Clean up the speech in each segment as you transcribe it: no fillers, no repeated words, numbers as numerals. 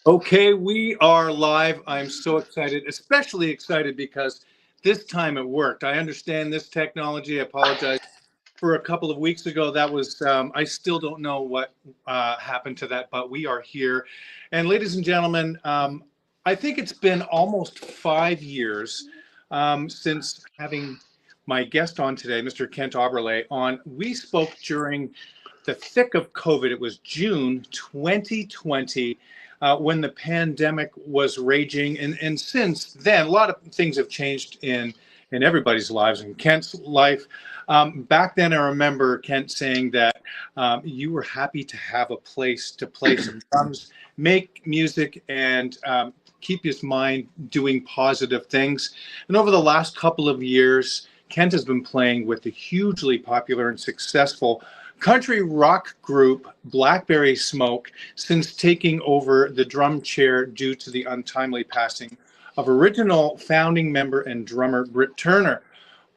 Okay, we are live. I'm so excited, especially excited because this time it worked. I understand this technology. I apologize for a couple of weeks ago. That was, I still don't know what happened to that, but we are here. And ladies and gentlemen, I think it's been almost 5 years since having my guest on today, Mr. Kent Aberle, on. We spoke during the thick of COVID. It was June 2020 when the pandemic was raging. And since then, a lot of things have changed in everybody's lives, in Kent's life. Back then, I remember Kent saying that you were happy to have a place to play some drums, make music, and keep his mind doing positive things. And over the last couple of years, Kent has been playing with the hugely popular and successful country rock group BlackBerry Smoke since taking over the drum chair due to the untimely passing of original founding member and drummer Britt Turner.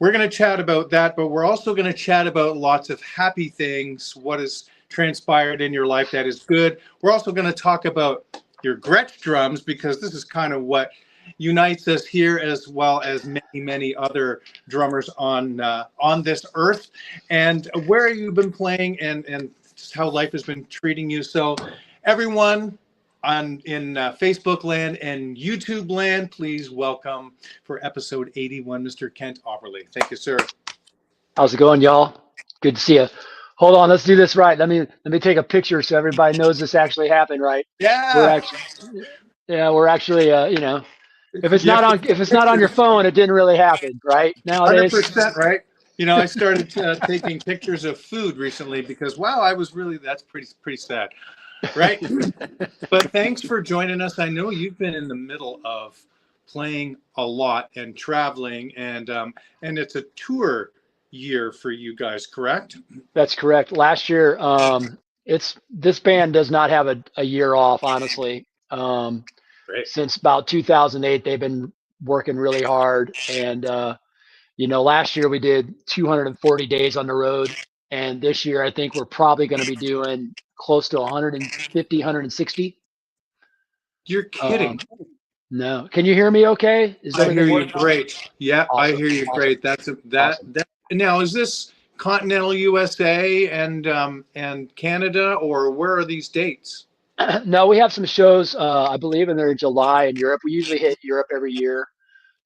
We're going to chat about that, but we're also going to chat about lots of happy things, what has transpired in your life that is good. We're also going to talk about your Gretsch drums, because this is kind of what unites us here, as well as many, many other drummers on this earth, and where you've been playing, and just how life has been treating you. So, everyone in Facebook land and YouTube land, please welcome for episode 81, Mr. Kent Aberle. Thank you, sir. How's it going, y'all? Good to see you. Hold on, let's do this right. Let me take a picture so everybody knows this actually happened, right? We're Yeah, actually, yeah, we're actually, if it's you not have to on, take if it's not on your pictures. phone, it didn't really happen, right? Nowadays, 100%, right? You know, I started taking pictures of food recently because, wow, I was really, that's pretty sad, right? But thanks for joining us. I know you've been in the middle of playing a lot and traveling, and it's a tour year for you guys, correct? that's correct. Last year, it's this band does not have a year off, honestly. Great. Since about 2008, they've been working really hard, and last year we did 240 days on the road, and this year I think we're probably going to be doing close to 150, 160. You're Um, kidding. no, can you hear me? Okay, is I hear everything you working? great. Yeah, I Awesome, hear you awesome, great. That's a, that awesome. that now, is this continental USA and Canada, or where are these dates? No, we have some shows. I believe in there in July in Europe. We usually hit Europe every year.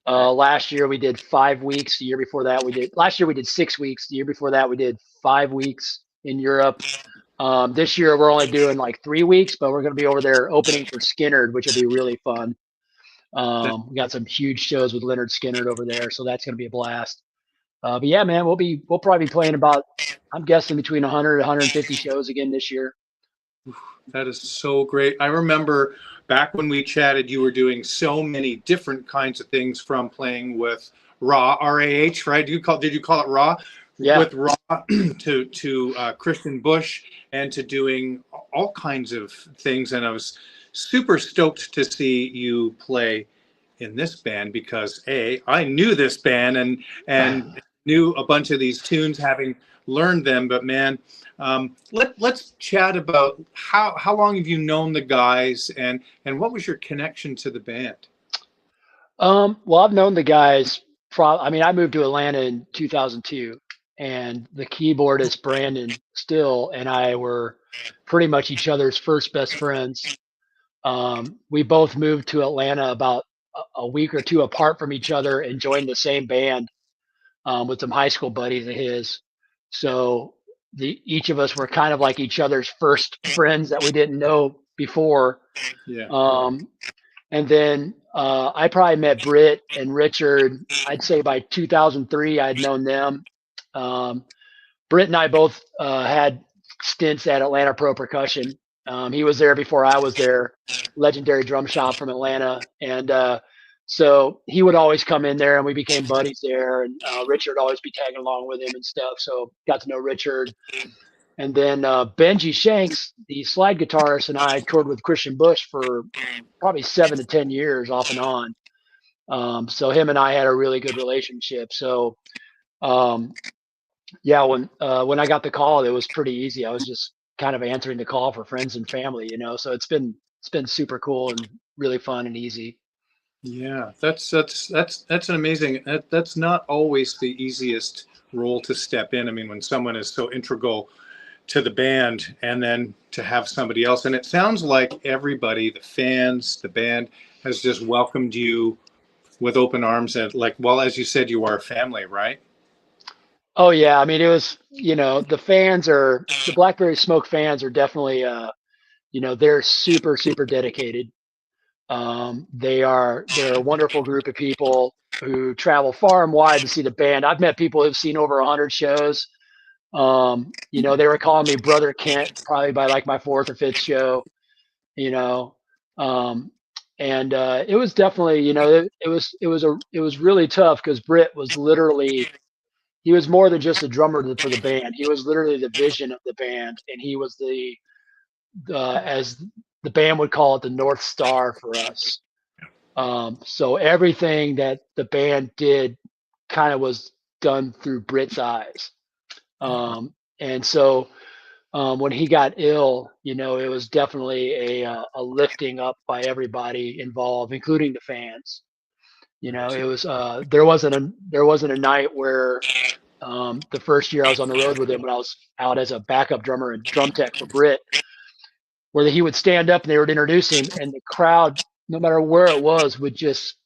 Okay. Last year we did 5 weeks. The year before that we did. Last year we did 6 weeks. The year before that we did 5 weeks in Europe. This year we're only doing like 3 weeks, but we're going to be over there opening for Skinnerd, which will be really fun. We got some huge shows with Leonard Skinnerd over there, so that's going to be a blast. But yeah, man, we'll probably be playing about, I'm guessing, between 100 and 150 shows again this year. That is so great. I remember back when we chatted, you were doing so many different kinds of things, from playing with Raw, RAH, right? Did you call it Raw? Yeah, With Raw to Christian Bush, and to doing all kinds of things. And I was super stoked to see you play in this band because I knew this band and knew a bunch of these tunes, having learned them. But man, let's chat about how long have you known the guys, and what was your connection to the band? well, I've known the guys. I mean, I moved to Atlanta in 2002, and the keyboardist Brandon Still and I were pretty much each other's first best friends. We both moved to Atlanta about a week or two apart from each other and joined the same band with some high school buddies of his. So each of us were kind of like each other's first friends that we didn't know before. Yeah. Um, and then I probably met Britt and Richard. I'd say by 2003, I'd known them. Um, Britt and I both had stints at Atlanta Pro Percussion. He was there before I was there, legendary drum shop from Atlanta. And so he would always come in there and we became buddies there. And Richard would always be tagging along with him and stuff. So got to know Richard. And then Benji Shanks, the slide guitarist, and I toured with Christian Bush for probably 7 to 10 years off and on. So him and I had a really good relationship. So um, yeah, when I got the call, it was pretty easy. I was just kind of answering the call for friends and family. So it's been it's been super cool and really fun and easy. Yeah, that's an amazing. That's not always the easiest role to step in. I mean, when someone is so integral to the band, and then to have somebody else, and it sounds like everybody, the fans, the band, has just welcomed you with open arms, and like, well, as you said, you are a family, right? Oh yeah, I mean it was, the BlackBerry Smoke fans are definitely they're super dedicated. They're a wonderful group of people who travel far and wide to see the band. I've met people who've seen over 100 shows. They were calling me Brother Kent probably by like my fourth or fifth show. You know, um, and it was definitely, it was really tough because Britt was literally, he was more than just a drummer for the band. He was literally the vision of the band, and he was as the band would call it, the North Star for us. So everything that the band did kind of was done through Britt's eyes. And so when he got ill, it was definitely a lifting up by everybody involved, including the fans. It was there wasn't a night where the first year I was on the road with him, when I was out as a backup drummer and drum tech for Britt, where he would stand up and they would introduce him, and the crowd, no matter where it was, would just,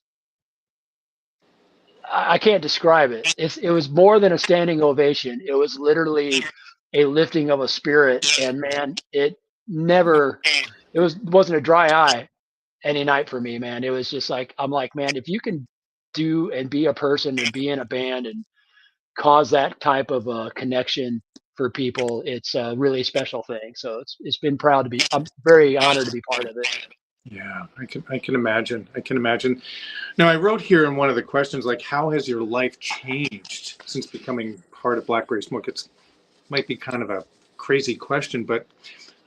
I can't describe it. It was more than a standing ovation. It was literally a lifting of a spirit, and man, wasn't a dry eye any night for me, man. It was just like, I'm like, man, if you can do and be a person and be in a band and cause that type of a connection for people, it's a really special thing. So it's been proud to be. I'm very honored to be part of it. Yeah, I can imagine. I can imagine. Now, I wrote here in one of the questions, like, how has your life changed since becoming part of BlackBerry Smoke? It's might be kind of a crazy question, but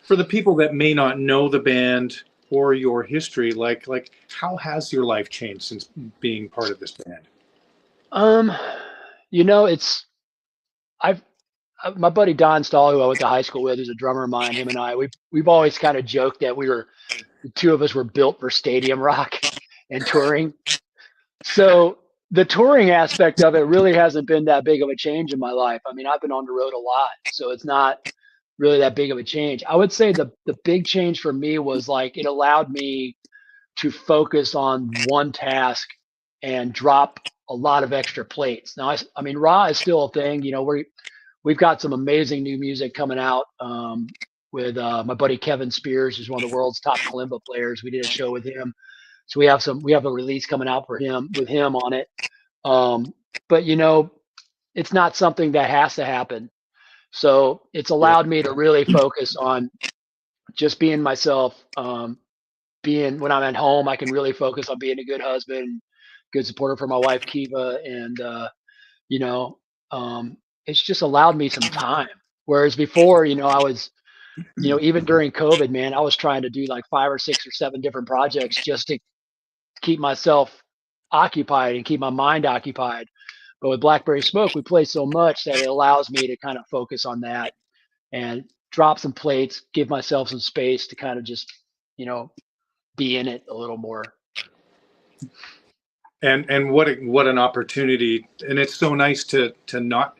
for the people that may not know the band or your history, like how has your life changed since being part of this band? Um, it's I've my buddy Don Stahl, who I went to high school with, who's a drummer of mine. Him and I, we've always kind of joked that the two of us were built for stadium rock and touring. So the touring aspect of it really hasn't been that big of a change in my life. I mean, I've been on the road a lot, so it's not really that big of a change. I would say the big change for me was like, it allowed me to focus on one task and drop a lot of extra plates. Now, I mean, raw is still a thing. We've got some amazing new music coming out, with my buddy Kevin Spears, who's one of the world's top kalimba players. We did a show with him, so we have a release coming out for him with him on it. But it's not something that has to happen. So it's Yeah. allowed me to really focus on just being myself. Being When I'm at home, I can really focus on being a good husband, good supporter for my wife Kiva, and you know, it's just allowed me some time. Whereas before, I was, even during COVID, man, I was trying to do like 5 or 6 or 7 different projects just to keep myself occupied and keep my mind occupied. But with BlackBerry Smoke, we play so much that it allows me to kind of focus on that and drop some plates, give myself some space to kind of just, you know, be in it a little more. And what an opportunity. And it's so nice to not,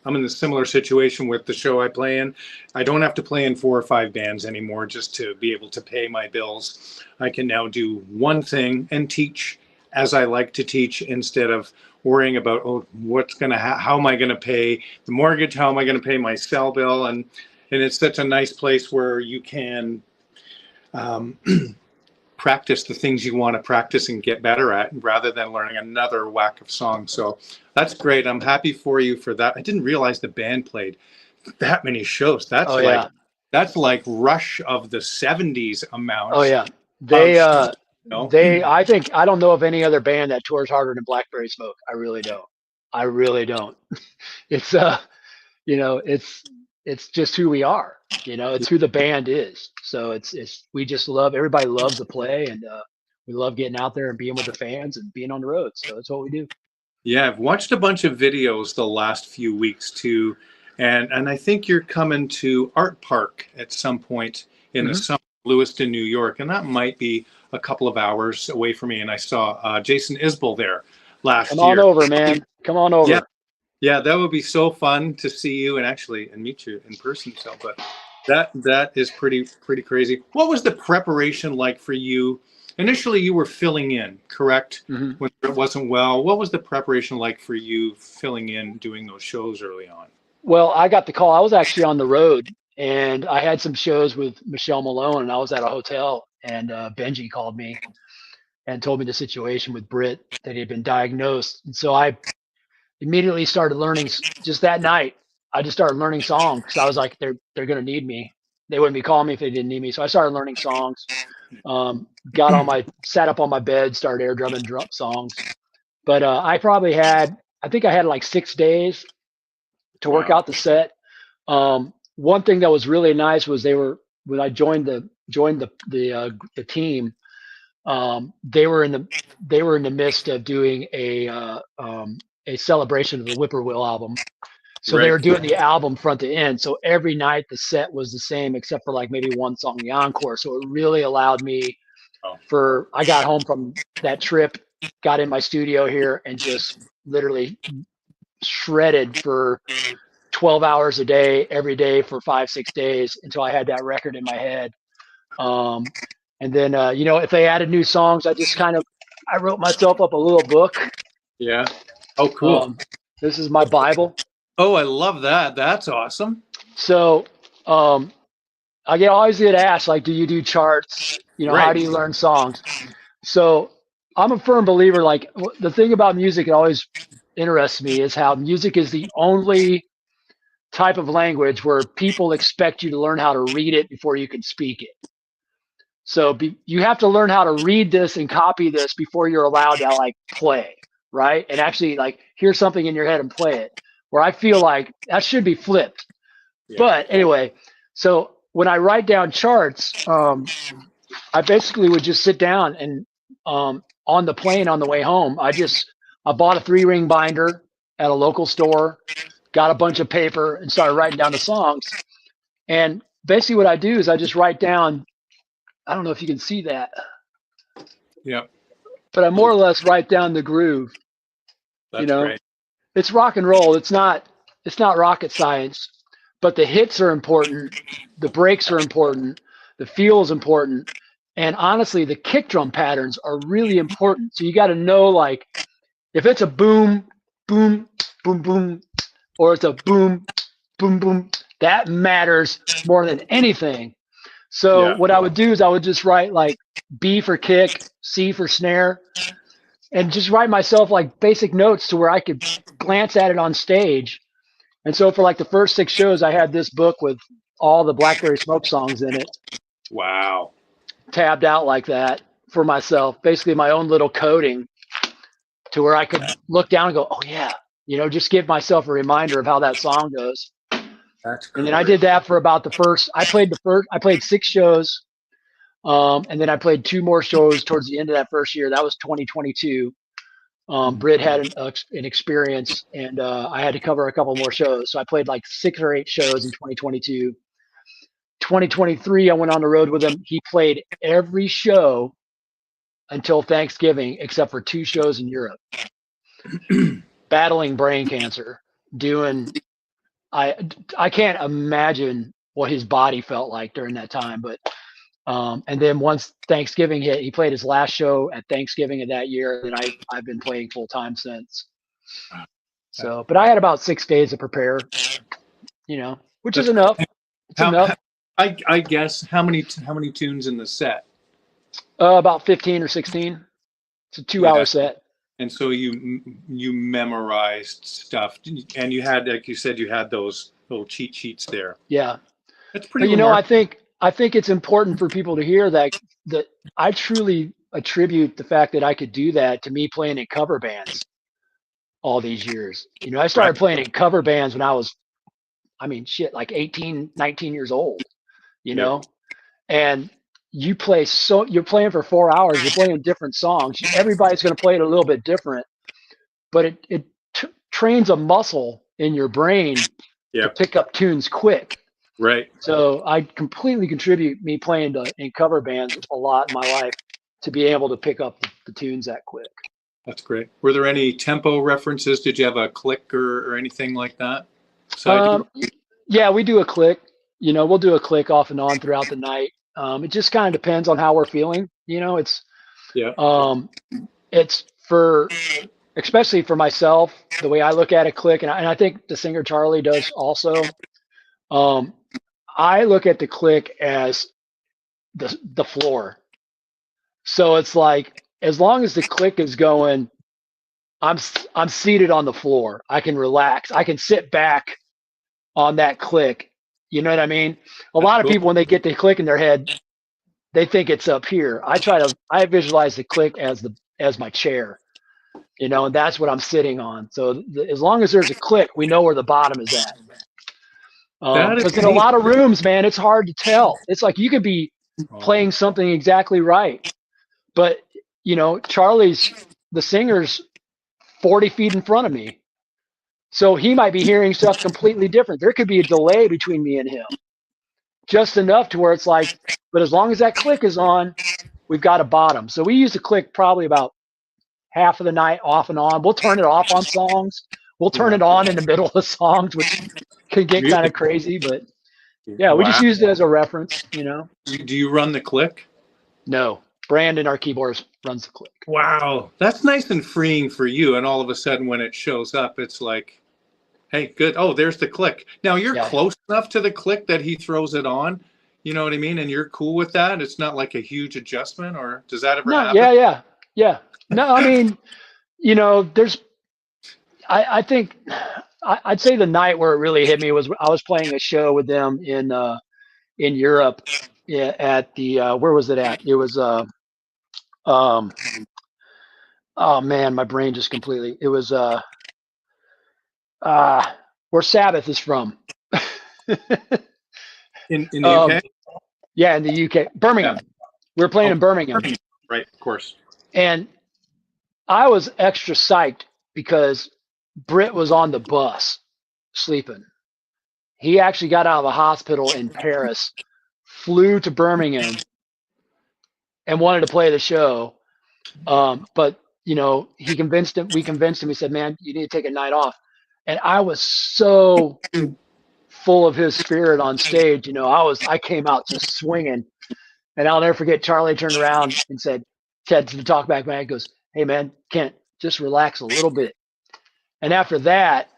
I'm in a similar situation with the show I play in. I don't have to play in 4 or 5 bands anymore just to be able to pay my bills. I can now do one thing and teach as I like to teach, instead of worrying about, oh, how am I going to pay the mortgage? How am I going to pay my cell bill? And it's such a nice place where you can um, practice the things you want to practice and get better at, rather than learning another whack of songs. So that's great. I'm happy for you for that. I didn't realize the band played that many shows. Oh yeah. That's like Rush of the 70s Oh amounts yeah. of They shows, you know? I don't know of any other band that tours harder than BlackBerry Smoke. I really don't. I really don't. It's you know, it's just who we are. It's who the band is. So we just everybody loves to play, and we love getting out there and being with the fans and being on the road. So that's what we do. Yeah, I've watched a bunch of videos the last few weeks too, and I think you're coming to Art Park at some point in the Hmm. summer. Lewiston, New York, and that might be a couple of hours away from me. And I saw Jason Isbell there Come last on year. over, man. Come on Yeah, over. yeah, that would be so fun to see you and actually and meet you in person. So, but that is pretty crazy. What was the preparation like for you? Initially, you were filling in, correct? Hmm. When it wasn't well. What was the preparation like for you filling in, doing those shows early on? Well, I got the call. I was actually on the road, and I had some shows with Michelle Malone, and I was at a hotel, and Benji called me and told me the situation with Britt, that he had been diagnosed. And so I immediately started learning just that night. I just started learning songs because I was like, they're gonna need me. They wouldn't be calling me if they didn't need me. So I started learning songs. Sat up on my bed, started air drumming songs. But I think I had like 6 days to work Wow. out the set. One thing that was really nice was when I joined the team. They were in the midst of doing a celebration of the Whippoorwill album. So they Right. were doing the album front to end. So every night the set was the same except for like maybe one song, the encore. So it really allowed me Oh, I got home from that trip, got in my studio here and just literally shredded for 12 hours a day, every day for 5, 6 days until I had that record in my head. Um, and then, if they added new songs, I wrote myself up a little book. yeah. Oh, cool. Um, this is my Bible. Oh, I love that. That's awesome. So always get asked, like, do you do charts? How Right. do you learn songs? So I'm a firm believer, like the thing about music that always interests me is how music is the only type of language where people expect you to learn how to read it before you can speak it. So you have to learn how to read this and copy this before you're allowed to like play, right? And actually like hear something in your head and play it. Where I feel like that should be flipped. Yeah. But anyway, so when I write down charts, I basically would just sit down and on the plane on the way home, I bought a 3-ring binder at a local store, got a bunch of paper and started writing down the songs. And basically what I do is I just write down, I don't know if you can see that, Yeah. but I more or less write down the groove. You That's know, great. it's rock and roll. It's not rocket science, but the hits are important. The breaks are important. The feel is important. And honestly, the kick drum patterns are really important. So you got to know, like, if it's a boom, boom, boom, boom, or it's a boom, boom, boom, that matters more than anything. So Yeah. what I would do is I would just write like B for kick, C for snare, and just write myself like basic notes to where I could glance at it on stage. And so for like the first 6 shows, I had this book with all the BlackBerry Smoke songs in it, Wow. tabbed out like that for myself, basically my own little coding to where I could look down and go, oh yeah, just give myself a reminder of how that song goes. That's And then I great. did that for about I played 6 shows. And then I played 2 more shows towards the end of that first year. That was 2022. Britt had an experience, and I had to cover a couple more shows. So I played like 6 or 8 shows in 2022. 2023, I went on the road with him. He played every show until Thanksgiving, except for 2 shows in Europe. Battling brain cancer, doing. I can't imagine what his body felt like during that time, but and then once Thanksgiving hit, he played his last show at Thanksgiving of that year, and I've been playing full time since. So, but I had about 6 days to prepare, which is That's enough. It's how, enough. I guess how many tunes in the set? About 15 or 16. It's a 2 hour Yeah. set. And so you memorized stuff, and you had, like you said, you had those little cheat sheets there. Yeah. That's But pretty remarkable. I think it's important for people to hear that I truly attribute the fact that I could do that to me playing in cover bands all these years. I Right. started playing in cover bands when I was, like 18, 19 years old, you Yep. know, and you're playing for 4 hours, you're playing different songs. Everybody's going to play it a little bit different, but it trains a muscle in your brain to Yep. pick up tunes quick. Right. So I completely contribute me playing in cover bands a lot in my life to be able to pick up the tunes that quick. That's great. Were there any tempo references? Did you have a click or anything like that? Side you? Um, yeah, we do a click. We'll do a click off and on throughout the night. It just kind of depends on how we're feeling. Yeah. It's for, especially for myself, the way I look at a click, and I think the singer Charlie does also. Um, I look at the click as the floor. So it's like, as long as the click is going, I'm seated on the floor. I can relax. I can sit back on that click. You know what I mean? A That's lot of cool. people, when they get the click in their head, they think it's up here. I visualize the click as my chair, and that's what I'm sitting on. So as long as there's a click, we know where the bottom is at. That is Because in a neat. lot of rooms, man, it's hard to tell. It's like you could be Oh, playing something exactly right, but the singer's 40 feet in front of me. So he might be hearing stuff completely different. There could be a delay between me and him, just enough to where it's like, but as long as that click is on, we've got a bottom. So we use the click probably about half of the night off and on. We'll turn it off on songs. We'll turn yeah. it on in the middle of songs, which can get kind Really? of crazy, but yeah, we just Wow. used it as a reference. Do you run the click? No, Brandon, our keyboardist, runs the click. Wow. That's nice and freeing for you. And all of a sudden, when it shows up, it's like, hey, good. Oh, there's the click. Now you're Yeah. close enough to the click that he throws it on. You know what I mean? And you're cool with that. It's not like a huge adjustment, or does that ever No, happen? yeah. No, I mean, there's, I think, I'd say the night where it really hit me was I was playing a show with them in Europe, at the where was it at? It was um oh man, my brain just completely. It was uh where Sabbath is from. In the um UK? yeah, in the UK, Yeah. Birmingham. We were playing Oh, in Birmingham, right. Of course. and I was extra psyched because Britt was on the bus sleeping. He actually got out of the hospital in Paris, flew to Birmingham, and wanted to play the show. But he convinced him. We convinced him. He said, "Man, you need to take a night off." And I was so full of his spirit on stage. I came out just swinging. And I'll never forget. Charlie turned around and said to the talkback man, goes, "Hey man, Kent, just relax a little bit." And after that,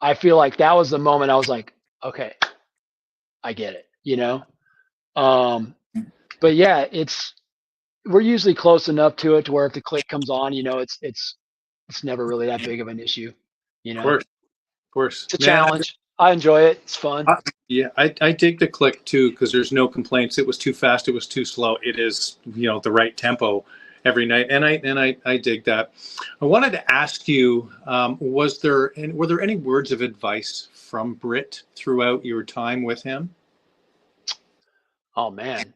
I feel like that was the moment I was like, "Okay, I get it." But yeah, we're usually close enough to it to where if the click comes on, it's never really that big of an issue. Of course. Of course. It's a Man, challenge. I enjoy it. It's fun. yeah, I dig the click too because there's no complaints. It was too fast. It was too slow. It is, the right tempo every night, and I dig that. I wanted to ask you, were there any words of advice from Britt throughout your time with him? Oh man.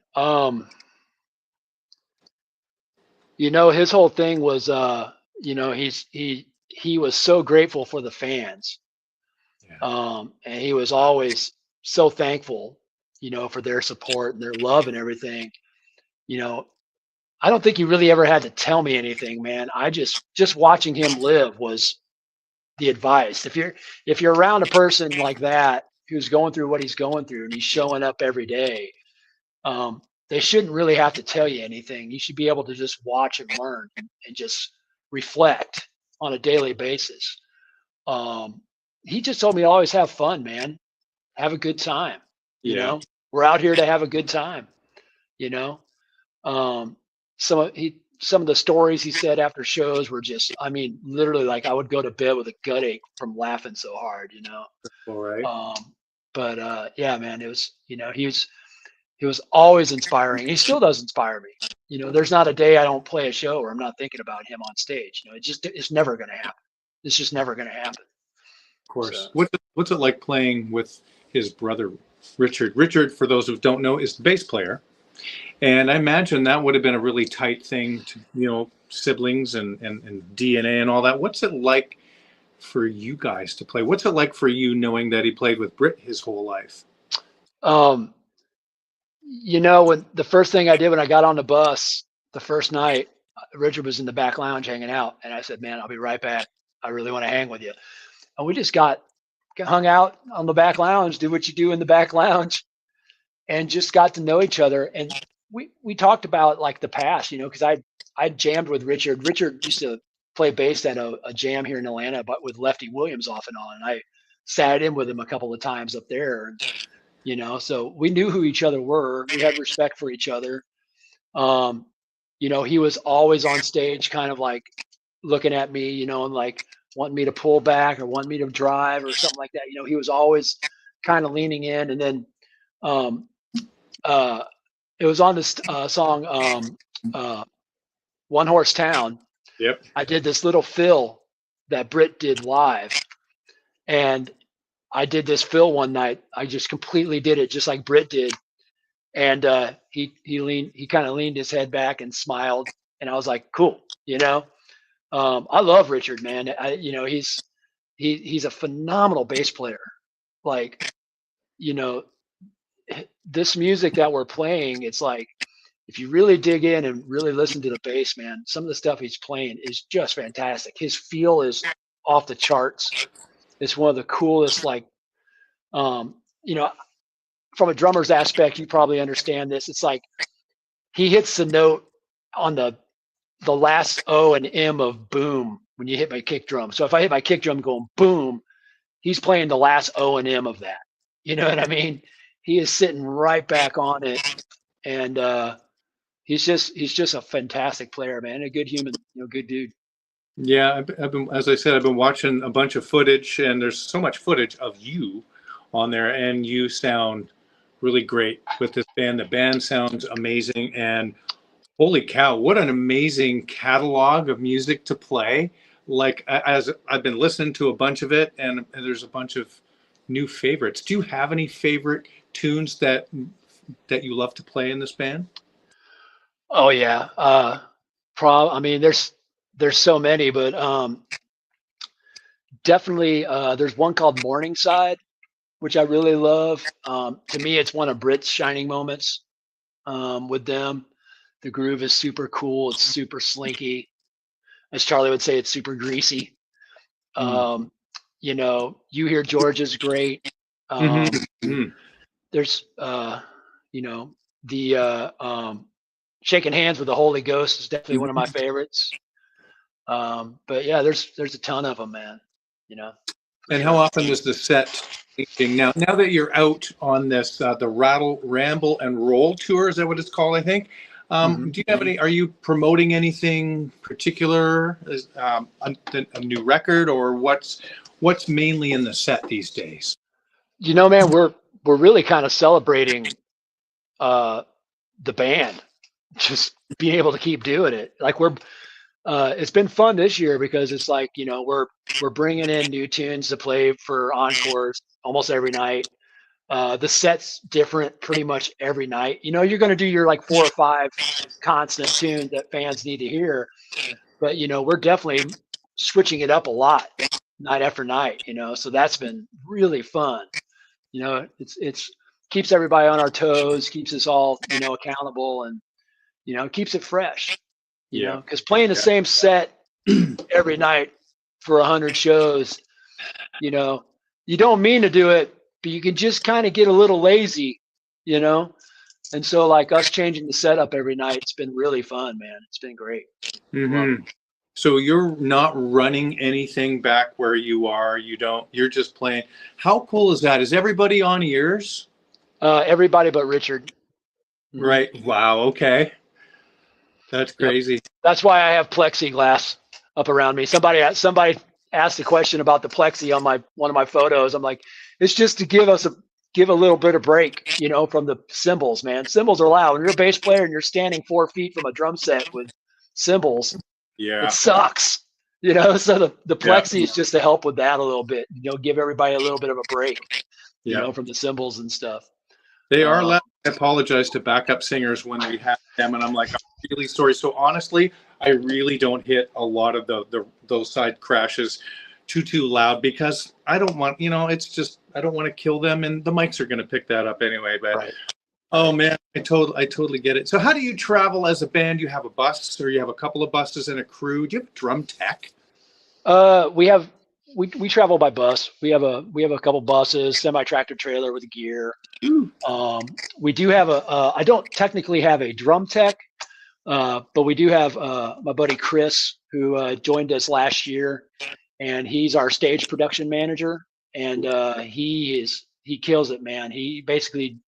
His whole thing was he was so grateful for the fans. Yeah. And he was always so thankful, for their support and their love and everything. You know, I don't think he really ever had to tell me anything, man. I just watching him live was the advice. If you're around a person like that who's going through what he's going through and he's showing up every day, um, they shouldn't really have to tell you anything. You should be able to just watch and learn and just reflect on a daily basis. Um, he just told me to always have fun, man. Have a good time. You Yeah. know, we're out here to have a good time. You know, um, some of the stories he said after shows were just, I mean, literally like I would go to bed with a gut ache from laughing so hard. All right. But yeah, man, it was, he was always inspiring. He still does inspire me. There's not a day I don't play a show where I'm not thinking about him on stage. It's never going to happen. It's just never going to happen. Of course. So, What's it like playing with his brother, Richard? Richard, for those who don't know, is the bass player. And I imagine that would have been a really tight thing to, siblings and DNA and all that. What's it like for you guys to play? What's it like for you knowing that he played with Britt his whole life? When the first thing I did when I got on the bus the first night, Richard was in the back lounge hanging out, and I said, "Man, I'll be right back. I really want to hang with you." And we just got hung out on the back lounge, do what you do in the back lounge, and just got to know each other. And we talked about like the past, because I jammed with Richard. Richard used to play bass at a jam here in Atlanta, but with Lefty Williams off and on. And I sat in with him a couple of times up there. So we knew who each other were. We had respect for each other. He was always on stage, kind of like looking at me, and like wanting me to pull back or wanting me to drive or something like that. He was always kind of leaning in. And then it was on this song, One Horse Town. Yep. I did this little fill that Britt did live. And I did this fill one night. I just completely did it just like Britt did. And he kind of leaned his head back and smiled. And I was like, cool. I love Richard, man. He's a phenomenal bass player. Like, this music that we're playing, it's like, if you really dig in and really listen to the bass, man, some of the stuff he's playing is just fantastic. His feel is off the charts. It's one of the coolest, like, from a drummer's aspect, you probably understand this. It's like he hits the note on the last O and M of boom when you hit my kick drum. So if I hit my kick drum going boom, he's playing the last O and M of that. You know what I mean? He is sitting right back on it. And he's just a fantastic player, man. A good human, good dude. Yeah, I've been, as I said, I've been watching a bunch of footage, and there's so much footage of you on there, and you sound really great with this band. The band sounds amazing, and holy cow, what an amazing catalog of music to play. Like, as I've been listening to a bunch of it, and there's a bunch of new favorites. Do you have any favorite tunes that you love to play in this band? Oh yeah. I mean, there's so many, but definitely there's one called Morningside, which I really love. To me, it's one of Britt's shining moments with them. The groove is super cool. It's super slinky. As Charlie would say, it's super greasy. You Hear George is great. There's, the Shaking Hands with the Holy Ghost is definitely one of my favorites. But yeah, there's a ton of them, man. And how often is the set changing now? Now that you're out on this, the Rattle, Ramble, and Roll tour, is that what it's called? I think. Do you have any? Are you promoting anything particular? A new record, or what's mainly in the set these days? Man, we're really kind of celebrating the band, just being able to keep doing it. Like it's been fun this year because it's like, we're bringing in new tunes to play for encores almost every night. The set's different pretty much every night. You're going to do your like 4 or 5 constant tunes that fans need to hear, but we're definitely switching it up a lot night after night, so that's been really fun. It's keeps everybody on our toes, keeps us all, accountable, and, keeps it fresh, because playing the same set every night for 100 shows, you don't mean to do it, but you can just kind of get a little lazy, and so like us changing the setup every night, it's been really fun, man. It's been great. So you're not running anything back where you are. You're just playing. How cool is that? Is everybody on ears? Everybody but Richard. Right. Wow. Okay. That's crazy. Yep. That's why I have plexiglass up around me. Somebody asked a question about the plexi on one of my photos. I'm like, it's just to give a little bit of break, from the cymbals, man. Cymbals are loud. When you're a bass player and you're standing 4 feet from a drum set with cymbals, it sucks, so the plexi is just to help with that a little bit, give everybody a little bit of a break, from the cymbals and stuff. They are loud. I apologize to backup singers when we have them, and I'm like, I'm really sorry. So honestly, I really don't hit a lot of those side crashes too loud because I don't want, it's just, I don't want to kill them, and the mics are going to pick that up anyway. But Right. oh man, I totally get it. So how do you travel as a band? You have a bus, or you have a couple of buses and a crew? Do you have a drum tech? We travel by bus. We have a couple buses, semi-tractor trailer with gear. Ooh. We do have I don't technically have a drum tech, but we do have my buddy Chris, who joined us last year, and he's our stage production manager, and he kills it, man. He basically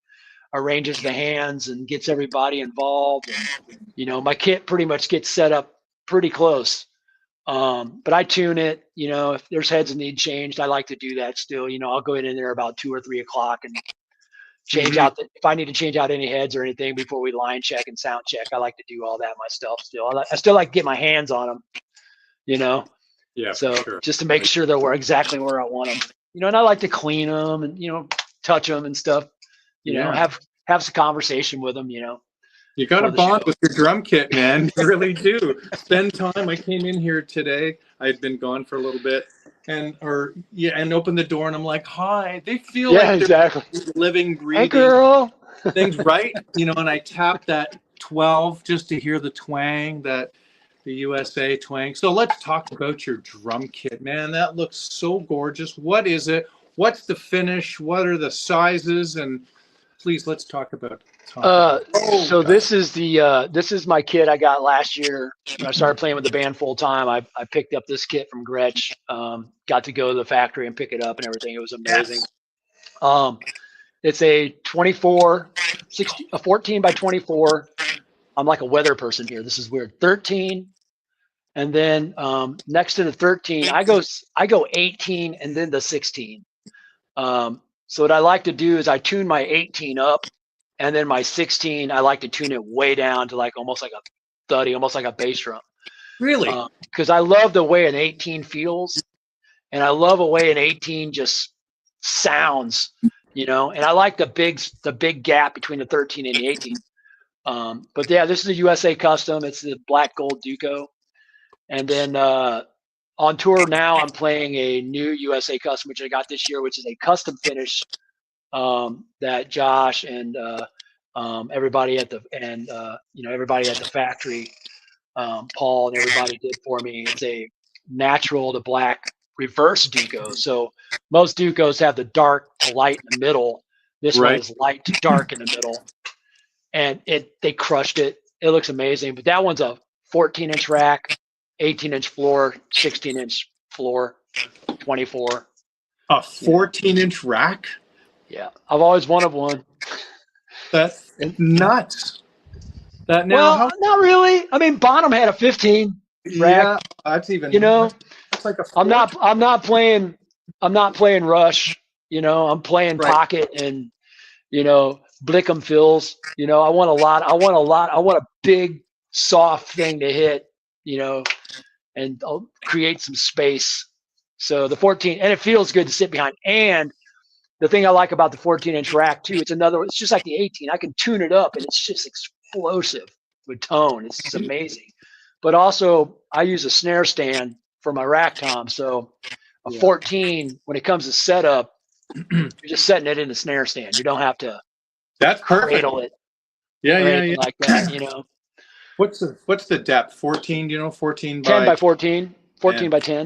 arranges the hands and gets everybody involved, and my kit pretty much gets set up pretty close. But I tune it, if there's heads that need changed, I like to do that still. I'll go in there about 2 or 3 o'clock and change out if I need to change out any heads or anything before we line check and sound check. I like to do all that myself still. I still like to get my hands on them, Yeah. so sure. just to make sure that we're exactly where I want them, and I like to clean them and, touch them and stuff, have some conversation with them, You got to for the bond show. with your drum kit, man. You really do. Spend time. I came in here today. I'd been gone for a little bit, and opened the door, and I'm like, "Hi." They feel Yeah, like exactly. they're living, Hey, breathing girl. things, right? And I tap that 12 just to hear the twang, the USA twang. So let's talk about your drum kit, man. That looks so gorgeous. What is it? What's the finish? What are the sizes? And please, let's talk about. So this is my kit I got last year when I started playing with the band full time. I picked up this kit from Gretsch. Got to go to the factory and pick it up and everything. It was amazing. Yes. It's a 14 by 24. I'm like a weather person here. This is weird. 13, and then next to the 13, I go 18 and then the 16. So what I like to do is I tune my 18 up. And then my 16, I like to tune it way down to like almost like a 30, almost like a bass drum. Really? Because I love the way an 18 feels, and I love the way an 18 just sounds, And I like the big gap between the 13 and the 18. But yeah, this is a USA custom. It's the black gold Duco, and then on tour now I'm playing a new USA custom which I got this year, which is a custom finish. That Josh and everybody at the factory, Paul and everybody did for me. It's a natural to black reverse Duco. So most Ducos have the dark to light in the middle. This one is light to dark in the middle, and they crushed it. It looks amazing. But that one's a 14-inch rack, 18-inch floor, 16-inch floor, 24. A 14-inch rack? Yeah, I've always wanted one. That's nuts. Not really. I mean, Bonham had a 15 rack. Yeah, that's even. It's like a. I'm not playing Rush. I'm playing Pocket and Blickum fills. I want a lot. I want a big soft thing to hit. And I'll create some space. So the 14, and it feels good to sit behind. And the thing I like about the 14-inch rack too, it's just like the 18. I can tune it up and it's just explosive with tone. It's just amazing. But also I use a snare stand for my rack tom. So a 14, when it comes to setup, you're just setting it in the snare stand. You don't have to cradle it. Yeah. Like that, What's the depth? 14, 14 by 10 by 14, 14 by 10.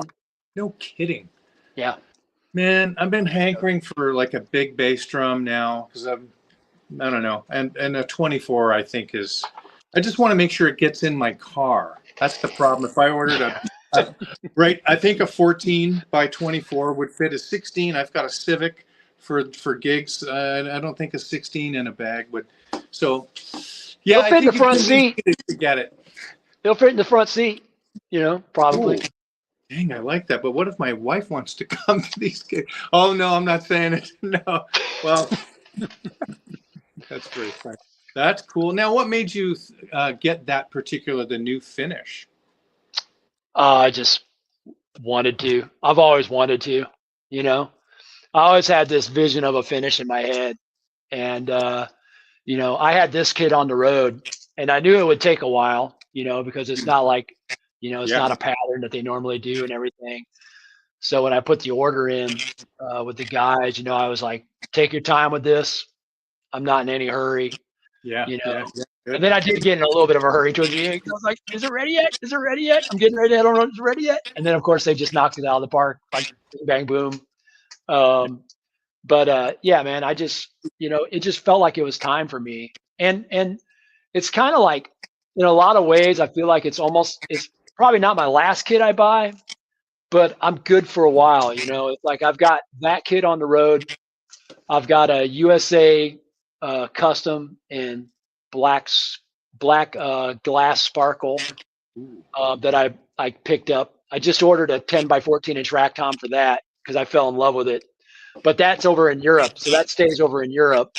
No kidding. Yeah. Man, I've been hankering for like a big bass drum now because I don't know, and a 24 I think is. I just want to make sure it gets in my car. That's the problem. If I ordered I think a 14 by 24 would fit a 16. I've got a Civic for gigs. I don't think a 16 in a bag would. So yeah, it'll fit in the front seat. To get it. It'll fit in the front seat. Probably. Ooh. Dang, I like that. But what if my wife wants to come to these gigs? Oh, no, I'm not saying it. No. Well, that's very funny. That's cool. Now, what made you get the new finish? I just wanted to. I've always wanted to, I always had this vision of a finish in my head. And, I had this kit on the road and I knew it would take a while, because it's not like, it's not a pattern that they normally do and everything. So when I put the order in with the guys, you know, I was like, take your time with this. I'm not in any hurry, Yeah. you know. Yeah. Good. And then I did get in a little bit of a hurry towards the end. I was like, is it ready yet? Is it ready yet? I'm getting ready. I don't know if it's ready yet. And then, of course, they just knocked it out of the park, like bang, boom. Yeah, man, I just, you know, it just felt like it was time for me. And it's kind of like, in a lot of ways, I feel like it's probably not my last kit I buy, but I'm good for a while. You know, it's like I've got that kit on the road. I've got a USA custom in black glass sparkle that I picked up. I just ordered a 10 by 14 inch rack tom for that because I fell in love with it. But that's over in Europe, so that stays over in Europe.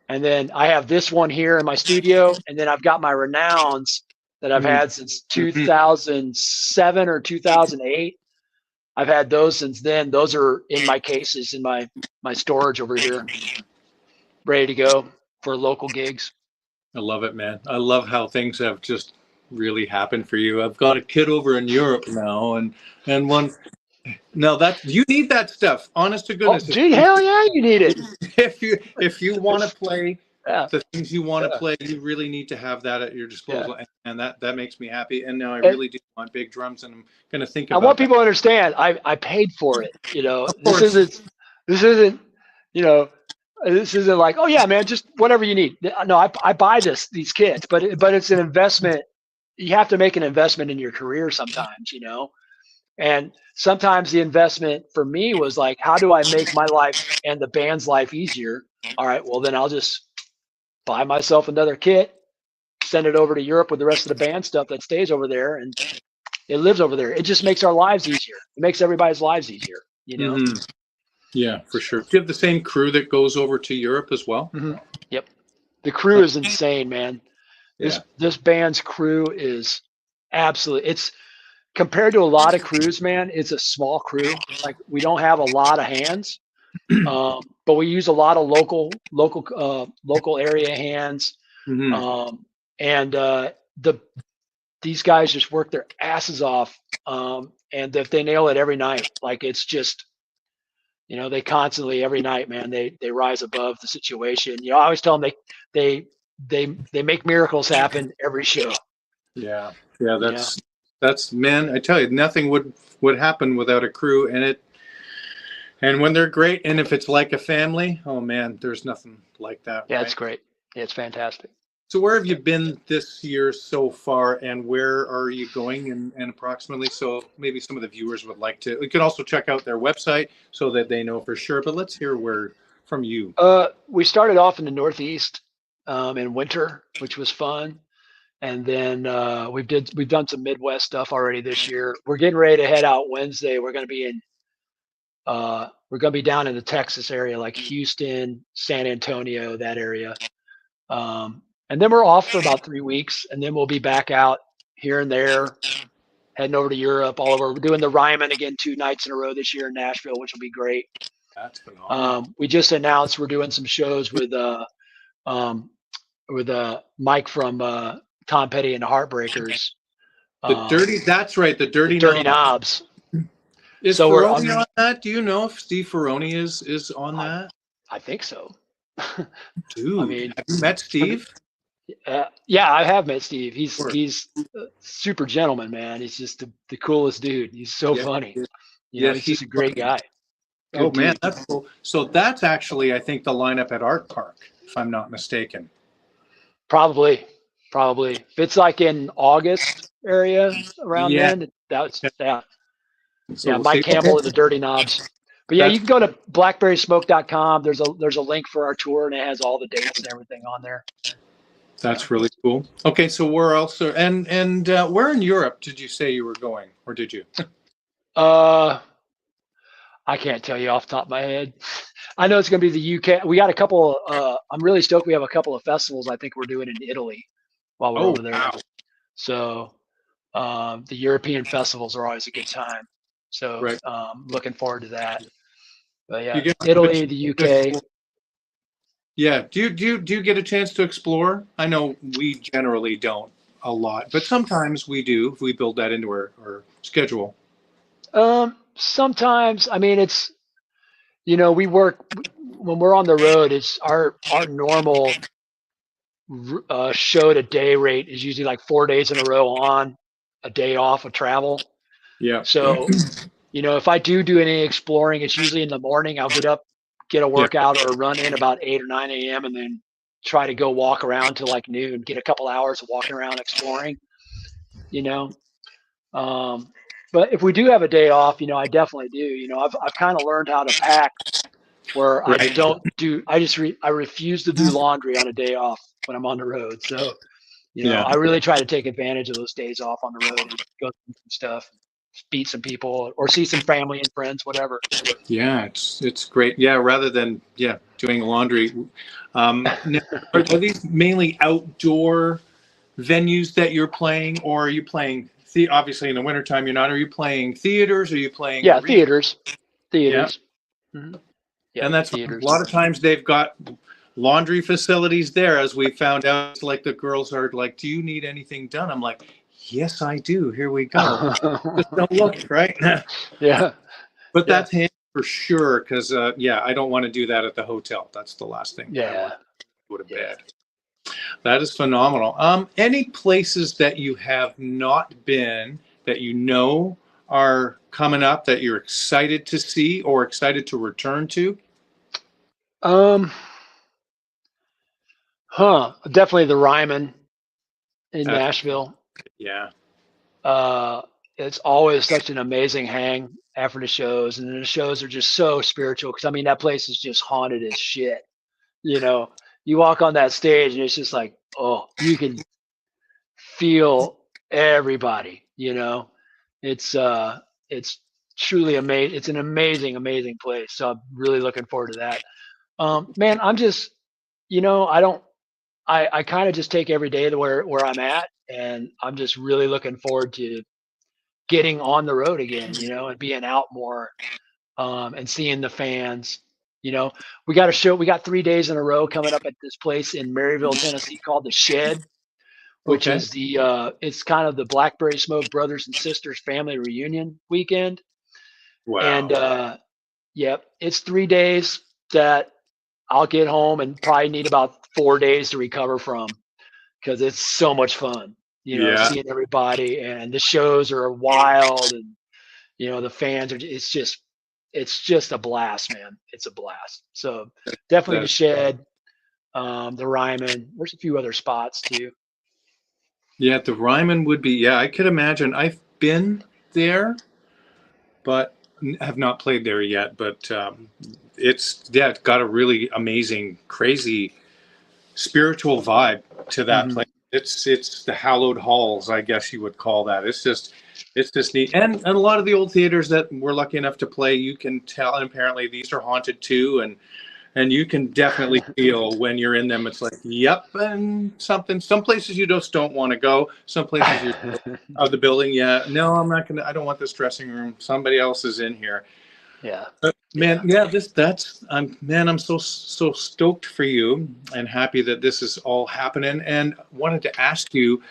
And then I have this one here in my studio, and then I've got my Renowns that I've had since 2007 or 2008. I've had those since then. Those are in my cases in my storage over here, ready to go for local gigs. I love it, man. I love how things have just really happened for you. I've got a kid over in Europe now, and one. No, that you need that stuff. Honest to Oh, goodness, gee, hell yeah, you need it. if you want to play Yeah, the things you want to play, you really need to have that at your disposal, yeah. and that makes me happy. And now I And really do want big drums, and I'm going to think I about want that. people to understand. I paid for it. You know, Of course. this isn't. You know, this isn't like, oh yeah, man, just whatever you need. No, I buy these kits, but it's an investment. You have to make an investment in your career sometimes. You know, and sometimes the investment for me was like, how do I make my life and the band's life easier? All right, well then I'll just buy myself another kit, send it over to Europe with the rest of the band stuff that stays over there, and it lives over there. It just makes our lives easier. It makes everybody's lives easier, you know? Yeah, for sure. Do you have the same crew that goes over to Europe as well? Yep. The crew is insane, man. Yeah. This band's crew is absolutely, it's compared to a lot of crews, man, it's a small crew. Like we don't have a lot of hands, but we use a lot of local area hands. These guys just work their asses off. And if they nail it every night, like it's just, you know, they constantly every night, man, they rise above the situation. You know, I always tell them they make miracles happen every show. Yeah. That's man, I tell you, nothing would happen without a crew, and when they're great, and if it's like a family, oh man, there's nothing like that. Yeah, right? it's great. Yeah, it's fantastic. So where have you been this year so far, and where are you going, and approximately? So maybe some of the viewers would like to. We could also check out their website so that they know for sure. But let's hear from you. We started off in the Northeast in winter, which was fun, and then we've done some Midwest stuff already this year. We're getting ready to head out Wednesday. We're going to be down in the Texas area, like Houston, San Antonio, that area. And then we're off for about 3 weeks, and then we'll be back out here and there, heading over to Europe, all over. We're doing the Ryman again 2 nights in a row this year in Nashville, which will be great. That's phenomenal. We just announced we're doing some shows with Mike from Tom Petty and the Heartbreakers. That's right, the Dirty Knobs. Is So Ferroni on that? Do you know if Steve Ferroni is on that? I think so. Dude, I mean, have you met Steve? Yeah, I have met Steve. He's a super gentleman, man. He's just the coolest dude. He's so funny. You know, he's just a great guy. Good man, that's cool. So that's actually, I think, the lineup at Art Park, if I'm not mistaken. Probably. If it's like in August area around then, that's So Mike Campbell and the Dirty Knobs. But yeah, you can go to BlackBerrySmoke.com. There's a link for our tour, and it has all the dates and everything on there. That's really cool. Okay, so where else are and where in Europe did you say you were going, or did you? I can't tell you off the top of my head. I know it's going to be the UK. We got a couple. I'm really stoked. We have a couple of festivals. I think we're doing in Italy while we're over there. Wow. So the European festivals are always a good time. So looking forward to that. But yeah, Italy, the UK. Yeah. Do you get a chance to explore? I know we generally don't a lot, but sometimes we do if we build that into our schedule. Sometimes, I mean, it's, we work when we're on the road. It's our normal show to day rate is usually like 4 days in a row on, a day off of travel. Yeah. So, if I do any exploring, it's usually in the morning. I'll get up, get a Yeah. workout or a run in about 8 or 9 a.m. and then try to go walk around till like noon, get a couple hours of walking around exploring, you know. But if we do have a day off, I definitely do. I've kind of learned how to pack where I Right. don't do. I refuse to do laundry on a day off when I'm on the road. So Yeah. I really try to take advantage of those days off on the road and go through some stuff, meet some people, or see some family and friends, whatever. Yeah, it's great. Yeah, rather than doing laundry. Now, are these mainly outdoor venues that you're playing, or are you playing? Obviously in the wintertime you're not. Are you playing theaters? Are you playing Yeah, arena? theaters, Yeah, theaters. hmm and Yep, that's fun. A theaters. lot of times they've got laundry facilities there, as we found out. It's like the girls are like, "Do you need anything done?" I'm like, "Yes, I do. Here we go. Just don't look, right?" Yeah, But yeah, that's handy for sure, because I don't want to do that at the hotel. That's the last thing I yeah, want to go to yeah. bed. That is phenomenal. Any places that you have not been that are coming up that you're excited to see or excited to return to? Um, Definitely the Ryman in That's Nashville. yeah, Uh, it's always such an amazing hang after the shows, and the shows are just so spiritual. Because I mean, that place is just haunted as shit. You know, you walk on that stage, and it's just like, oh, you can feel everybody. It's truly amazing. It's an amazing, amazing place. So I'm really looking forward to that. Man, I'm just, I don't. I kind of just take every day to where I'm at, and I'm just really looking forward to getting on the road again, and being out more, and seeing the fans. You know, we got a show. We got 3 days in a row coming up at this place in Maryville, Tennessee, called the Shed, which okay. is it's kind of the BlackBerry Smoke brothers and sisters family reunion weekend. And Wow. yep, it's 3 days that I'll get home and probably need about 4 days to recover from, because it's so much fun, Yeah, seeing everybody, and the shows are wild, and the fans are. It's just a blast, man. It's a blast. So definitely the that Shed, the Ryman. There's a few other spots too. the Ryman would be. Yeah, I could imagine. I've been there, but have not played there yet. But it's got a really amazing, crazy spiritual vibe to that hmm place. It's the hallowed halls, I guess you would call that. It's just neat. And a lot of the old theaters that we're lucky enough to play, you can tell, and apparently these are haunted too, and you can definitely feel when you're in them. It's like, yep, and some places you just don't want to go. Some places you're of the building, yeah. No, I'm not gonna. I don't want this dressing room. Somebody else is in here. Yeah, But man, yeah. yeah, I'm so stoked for you and happy that this is all happening. And wanted to ask you,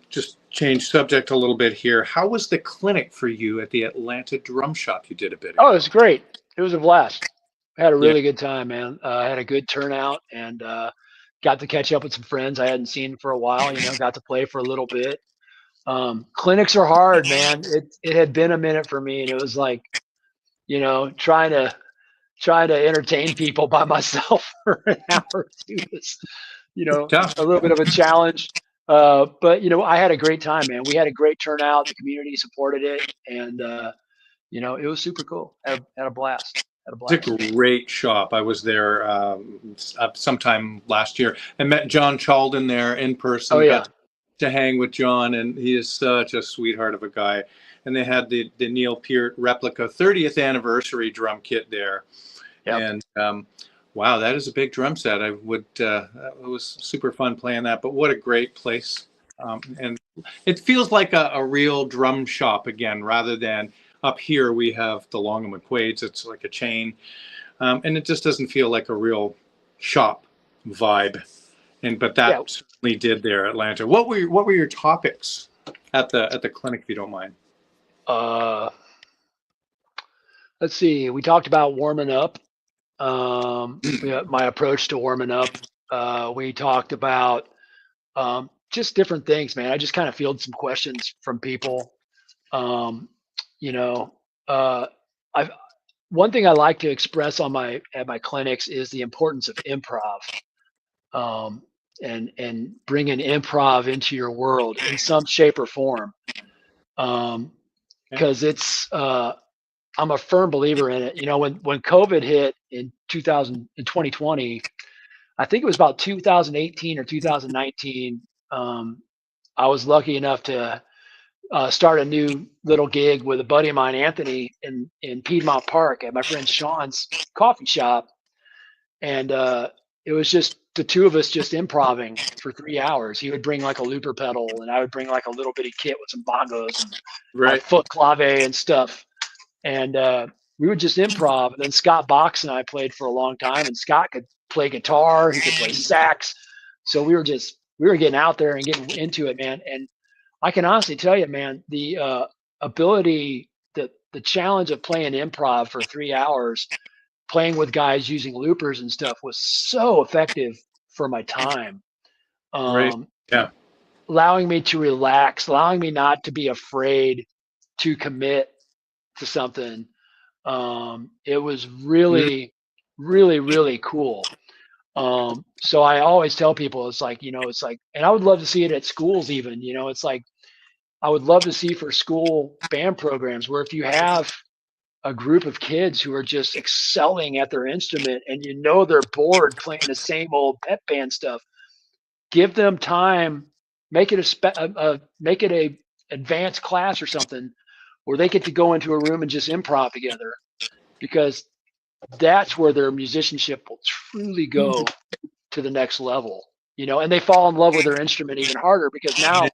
just change subject a little bit here. How was the clinic for you at the Atlanta Drum Shop you did a bit Oh, it ago? was great. It was a blast. I had a Yeah, really good time, man. I had a good turnout, and got to catch up with some friends I hadn't seen for a while. Got to play for a little bit. Clinics are hard, man. It had been a minute for me, and it was like, trying to entertain people by myself for an hour or two is, it's tough. a little bit of a challenge. But I had a great time, man. We had a great turnout. The community supported it, and it was super cool. Had a blast. Had a It's blast. a great shop. I was there sometime last year and met John Chalden there in Oh person. yeah. Got to hang with John, and he is such a sweetheart of a guy. And they had the Neil Peart replica 30th anniversary drum kit there, Yep. and wow, that is a big drum set. I would it was super fun playing that. But what a great place, and it feels like a real drum shop again, rather than up here we have the Long and McQuaid's. It's like a chain, and it just doesn't feel like a real shop vibe. But Yeah. that certainly did there, Atlanta. What were your topics at the clinic, if you don't mind? Uh, let's see. We talked about warming up. My approach to warming up. We talked about just different things, man. I just kind of fielded some questions from people. Um, you know, I've one thing I like to express at my clinics is the importance of improv, and bringing improv into your world in some shape or form. Because it's I'm a firm believer in it. You know, when COVID hit in 2020, I think it was about 2018 or 2019. I was lucky enough to start a new little gig with a buddy of mine, Anthony, in Piedmont Park at my friend Sean's coffee shop. And it was just the two of us just improving for 3 hours. He would bring like a looper pedal, and I would bring like a little bitty kit with some bongos and my foot clave and stuff. And we would just improv. And then Scott Box and I played for a long time, and Scott could play guitar, he could play sax. So we were getting out there and getting into it, man. And I can honestly tell you, man, the ability, the challenge of playing improv for 3 hours, playing with guys using loopers and stuff was so effective for my time. Yeah. Allowing me to relax, allowing me not to be afraid to commit to something. It was really, really, really cool. So I always tell people, it's like, and I would love to see it at schools even, it's like, I would love to see for school band programs where if you have a group of kids who are just excelling at their instrument and they're bored playing the same old pep band stuff, give them time, make it a advanced class or something where they get to go into a room and just improv together, because that's where their musicianship will truly go to the next level, and they fall in love with their instrument even harder, because now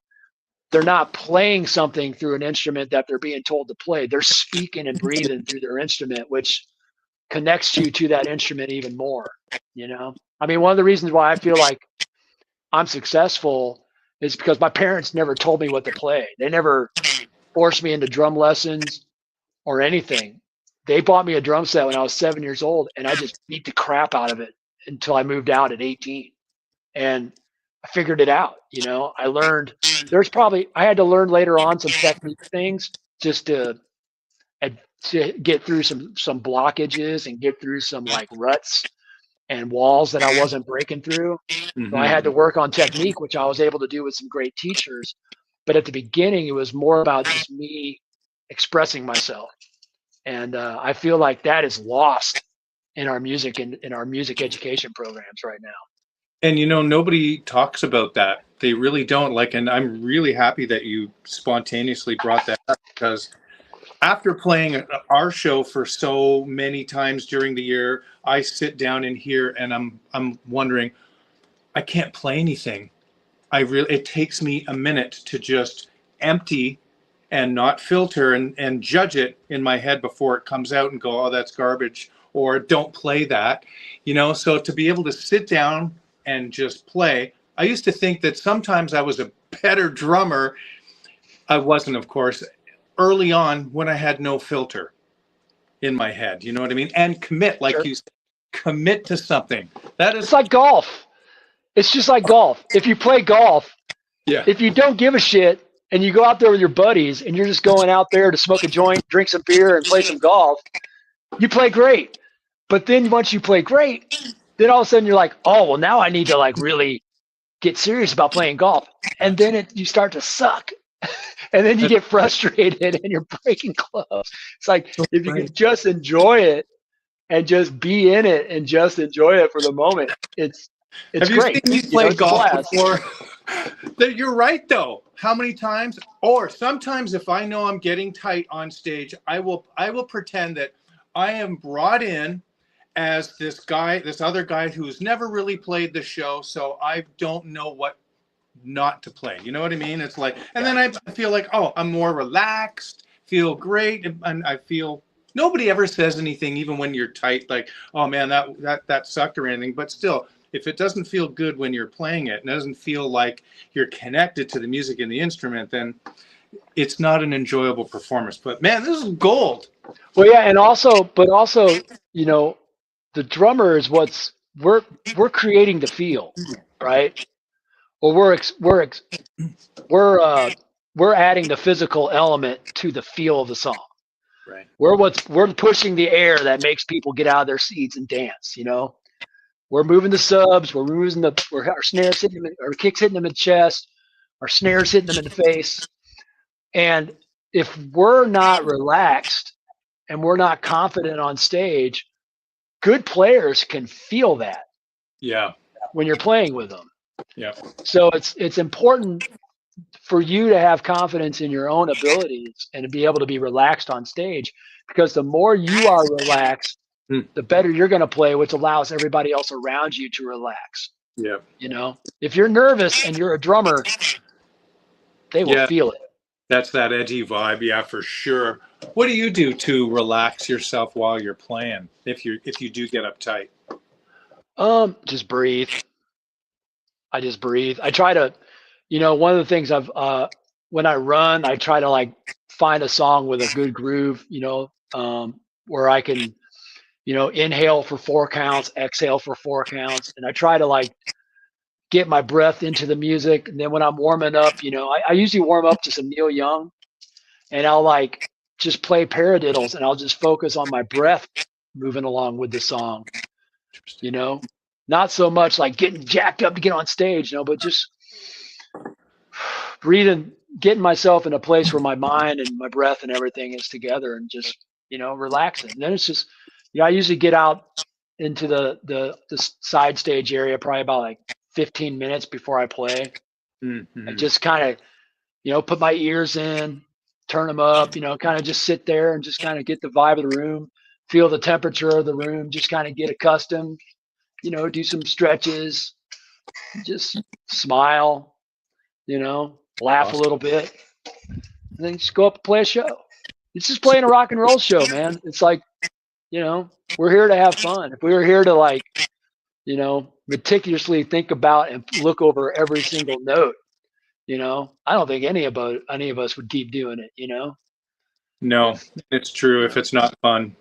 they're not playing something through an instrument that they're being told to play. They're speaking and breathing through their instrument, which connects you to that instrument even more. I mean, one of the reasons why I feel like I'm successful is because my parents never told me what to play. They never forced me into drum lessons or anything. They bought me a drum set when I was 7 years old, and I just beat the crap out of it until I moved out at 18. And I figured it out. I learned I had to learn later on some technique things just to get through some blockages and get through some like ruts and walls that I wasn't breaking through. So I had to work on technique, which I was able to do with some great teachers. But at the beginning, it was more about just me expressing myself. And I feel like that is lost in our music and in our music education programs right now. And nobody talks about that. They really don't. And I'm really happy that you spontaneously brought that up, because after playing our show for so many times during the year, I sit down in here and I'm wondering, I can't play anything. It takes me a minute to just empty and not filter and judge it in my head before it comes out and go, oh, that's garbage, or don't play that. So to be able to sit down and just play. I used to think that sometimes I was a better drummer. I wasn't, of course, early on when I had no filter in my head. You know what I mean? And commit, like you said, commit to something. It's like golf. It's just like golf. If you play golf, if you don't give a shit and you go out there with your buddies and you're just going out there to smoke a joint, drink some beer, and play some golf, you play great. But then once you play great, then all of a sudden you're like, oh, well, now I need to like really get serious about playing golf. And then you start to suck. And then you get frustrated and you're breaking clubs. It's like, if you can just enjoy it and just be in it and just enjoy it for the moment, it's Have great. You seen me play golf before? You're right, though. How many times? Or sometimes if I know I'm getting tight on stage, I will pretend that I am brought in as this other guy who's never really played the show, so I don't know what not to play. You know what I mean? It's like, and then I feel like, oh, I'm more relaxed, feel great, and I feel nobody ever says anything, even when you're tight, like, oh man, that sucked or anything. But still, if it doesn't feel good when you're playing it and doesn't feel like you're connected to the music and the instrument, then it's not an enjoyable performance. But man, this is gold. Well, yeah, and also, you know, the drummer is we're creating the feel, right? Or we're we're adding the physical element to the feel of the song. Right. We're pushing the air that makes people get out of their seats and dance. You know, we're moving the subs, our snares hitting them, our kicks hitting them in the chest, our snares hitting them in the face, and if we're not relaxed and we're not confident on stage, good players can feel that Yeah. when you're playing with them. Yeah. So it's important for you to have confidence in your own abilities and to be able to be relaxed on stage, because the more you are relaxed, Hmm. the better you're going to play, which allows everybody else around you to relax. Yeah. You know, if you're nervous and you're a drummer, they will Yeah. feel it. That's that edgy vibe. Yeah, for sure. What do you do to relax yourself while you're playing? If you do get uptight. Just breathe. I just breathe. I try to, you know, one of the things when I run, I try to like find a song with a good groove, you know, where I can, you know, inhale for 4 counts, exhale for 4 counts. And I try to like get my breath into the music. And then when I'm warming up, you know, I usually warm up to some Neil Young, and I'll like just play paradiddles, and I'll just focus on my breath moving along with the song, you know, not so much like getting jacked up to get on stage, you know, but just breathing, getting myself in a place where my mind and my breath and everything is together, and just, you know, relaxing. And then it's just, you know, I usually get out into the side stage area probably about like 15 minutes before I play, and Mm-hmm. just kind of, you know, put my ears in, turn them up, you know, kind of just sit there and just kind of get the vibe of the room, feel the temperature of the room, just kind of get accustomed, you know, do some stretches, just smile, you know, laugh a Awesome. little bit, and then just go up and play a show. It's just playing a rock and roll show, man. It's like, you know, we're here to have fun. If we were here to like, you know, meticulously think about and look over every single note, you know, I don't think any of us would keep doing it, you know, No, if, it's true. you If know, it's not fun,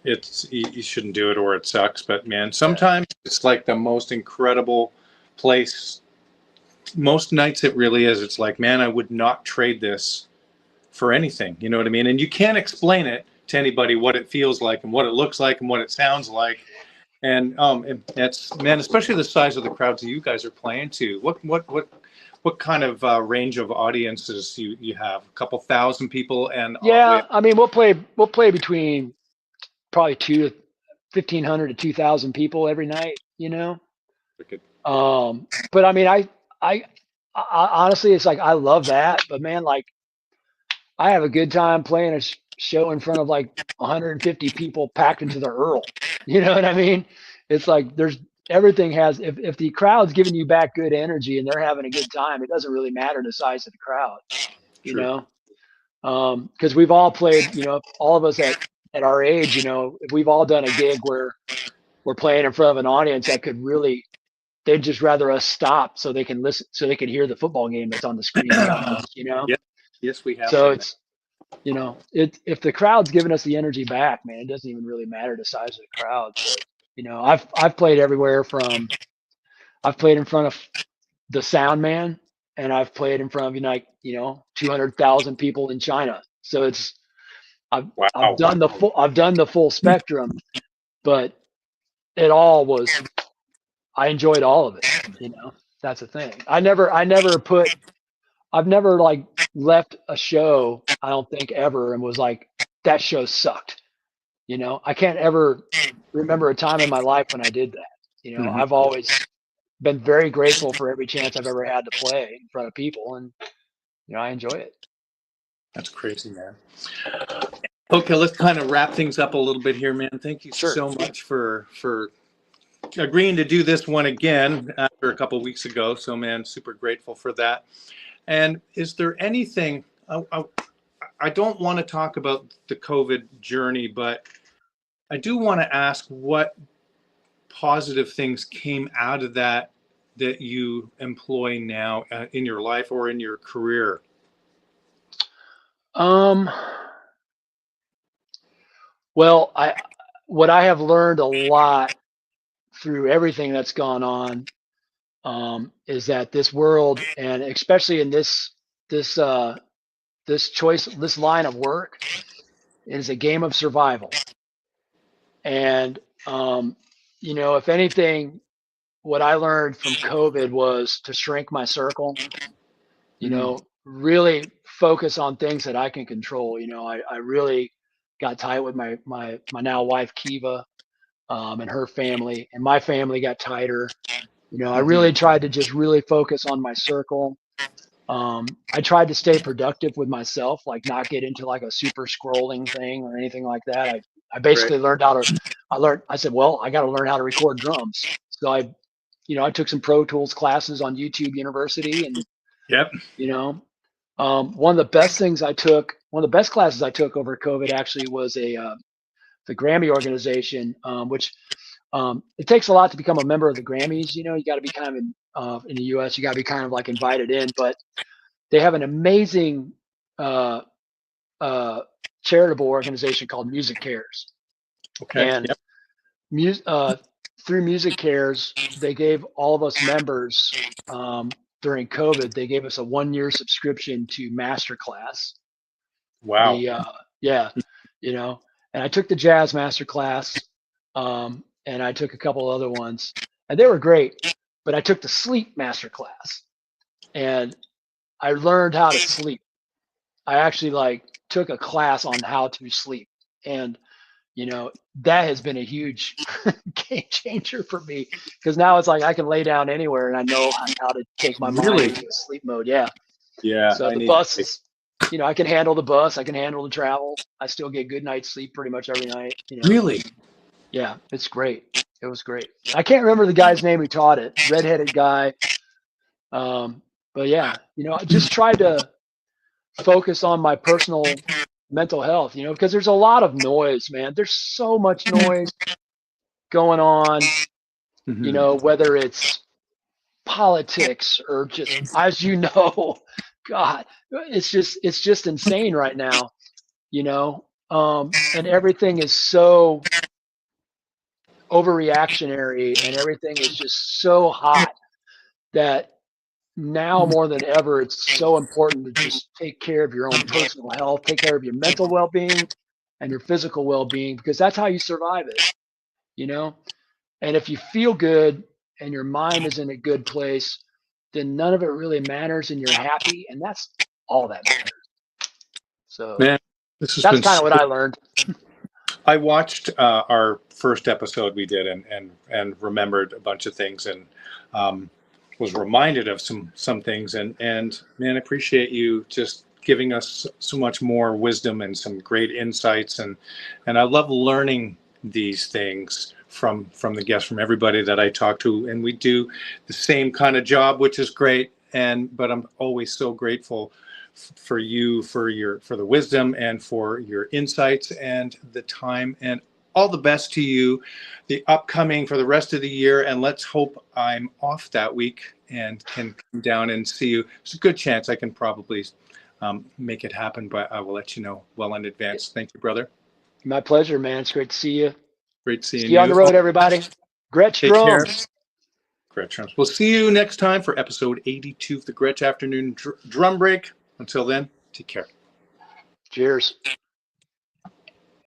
you shouldn't do it, or it sucks. But man, yeah. sometimes it's like the most incredible place. Most nights it really is. It's like, man, I would not trade this for anything. You know what I mean? And you can't explain it to anybody what it feels like and what it looks like and what it sounds like. And that's, man, especially the size of the crowds that you guys are playing to. What kind of range of audiences you have? A couple thousand people and all the way Yeah. I mean, we'll play between probably 1,500 to 2,000 people every night, you know? up. But I mean, I honestly, it's like, I love that, but man, like, I have a good time playing a show in front of like 150 people packed into the Earl. You know what I mean? It's like everything has, if the crowd's giving you back good energy and they're having a good time, it doesn't really matter the size of the crowd, you True. know? Because we've all played, you know, all of us at our age, you know, if we've all done a gig where we're playing in front of an audience that could really, they'd just rather us stop so they can listen, so they can hear the football game that's on the screen behind us, you know? Yeah. Yes, we have So done that. it's, you know, if the crowd's giving us the energy back, man, it doesn't even really matter the size of the crowd. So, you know, I've played everywhere from, I've played in front of the sound man, and I've played in front of, you know, like, you know, 200,000 people in China. So it's, I've Wow. done the full spectrum, but it all was, I enjoyed all of it. You know, that's the thing. I've never like left a show, I don't think ever, and was like, that show sucked. You know, I can't ever remember a time in my life when I did that. You know, Hmm. I've always been very grateful for every chance I've ever had to play in front of people, and you know, I enjoy it. That's crazy, man. Okay, let's kind of wrap things up a little bit here, man. Thank you Sure. so much for agreeing to do this one again after a couple weeks ago. So, man, super grateful for that. And is there anything I don't want to talk about the COVID journey, but I do want to ask what positive things came out of that that you employ now in your life or in your career. Um, Well, what I have learned a lot through everything that's gone on, is that this world, and especially in this this line of work, is a game of survival. And if anything, what I learned from COVID was to shrink my circle. Really focus on things that I can control. I really got tight with my now wife Kiva, and her family, and my family got tighter. I really tried to just really focus on my circle. I tried to stay productive with myself, like not get into like a super scrolling thing or anything like that. I basically learned I said, well, I got to learn how to record drums. So I took some Pro Tools classes on YouTube University, and Yep. one of the best classes I took over COVID actually was the Grammy organization, which it takes a lot to become a member of the Grammys. You got to be kind of in the U.S. You got to be kind of like invited in, but they have an amazing charitable organization called Music Cares. Okay. And through Music Cares, they gave all of us members, during COVID, they gave us a 1-year subscription to Masterclass. Wow. Yeah, and I took the jazz Masterclass, and I took a couple other ones, and they were great. But I took the sleep Masterclass, and I learned how to sleep. I actually took a class on how to sleep, and that has been a huge game changer for me, because now it's like I can lay down anywhere and I know how to take my mind into sleep mode. Yeah. Yeah. So the bus is, I can handle the bus. I can handle the travel. I still get good night's sleep pretty much every night. Really? Yeah, it's great. It was great. I can't remember the guy's name who taught it. Redheaded guy. But yeah, I just tried to focus on my personal mental health, because there's a lot of noise, man. There's so much noise going on, whether it's politics or just, as God, it's just insane right now, and everything is so overreactionary, and everything is just so hot that now more than ever, it's so important to just take care of your own personal health, take care of your mental well-being and your physical well-being, because that's how you survive it, And if you feel good and your mind is in a good place, then none of it really matters, and you're happy, and that's all that matters. So Man, that's kind of what I learned. I watched our first episode we did, and remembered a bunch of things, and was reminded of some things, and man, I appreciate you just giving us so much more wisdom and some great insights, and I love learning these things from the guests, from everybody that I talk to, and we do the same kind of job, which is great. But I'm always so grateful for you, for the wisdom, and for your insights and the time, and all the best to you the upcoming for the rest of the year. And let's hope I'm off that week and can come down and see you. There's a good chance I can probably make it happen, but I will let you know well in advance. Thank you, brother. My pleasure, man. It's great to see you. Great seeing you. See you on the road, everybody. Gretsch drums. Gretsch drums. We'll see you next time for episode 82 of the Gretsch Afternoon Drum Break. Until then, take care. Cheers.